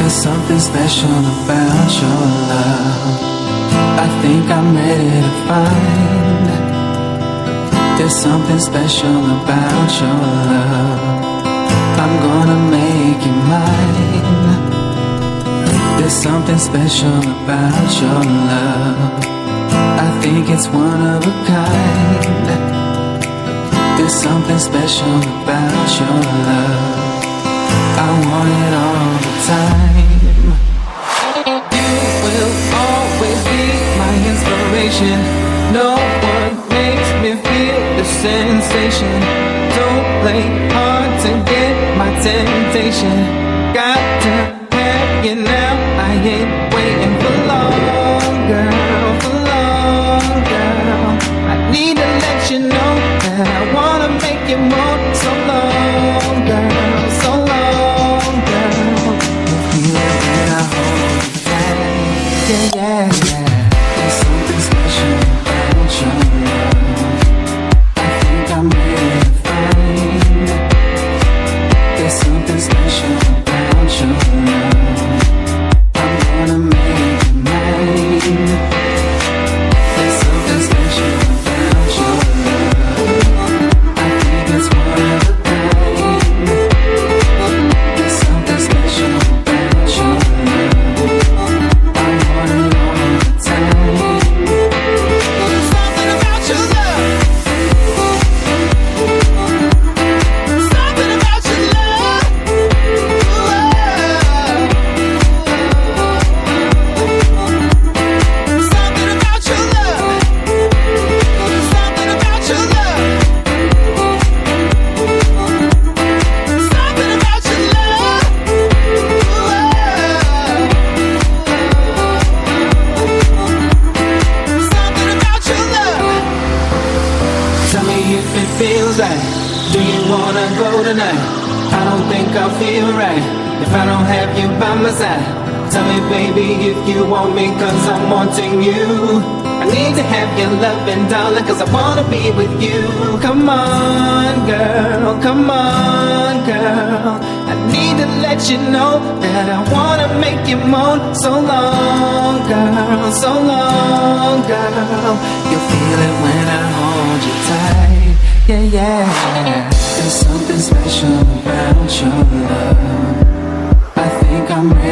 There's something special about your love. I think I'm ready to find. There's something special about your love. I'm gonna make you mine. There's something special about your love. I think it's one of a kind. There's something special about your love. I want it all the time. You will always be my inspiration. No one makes me feel the sensation. Don't play hard to get my temptation. Got to have you now. I ain't waiting for long, girl, for long, girl. I need to let you know that I wanna make you more. So long, girl, so long, girl. You feel it when I hold you tight. Yeah, yeah, yeah. There's something special about your love. I think I'm ready to find. There's something special about your love. I'm gonna make you mine. There's something special about your love. I think it's one of a kind. There's something special about your love. I want it all the time. Something about your love. Something about your love. Something about your love. Something about your love. Something about your love. Something about your love. Tell me if it feels right. Do you wanna go tonight? I don't think I'll feel right if I don't have you by my side. Tell me, baby, if you want me, cause I'm wanting you. I need to have your loving, darling, cause I wanna be with you. Come on, girl, come on, girl. I need to let you know that I wanna make you moan. So long, girl, so long, girl. You'll feel it when I hold you tight. Yeah, yeah. There's something special about your love. I think I'm ready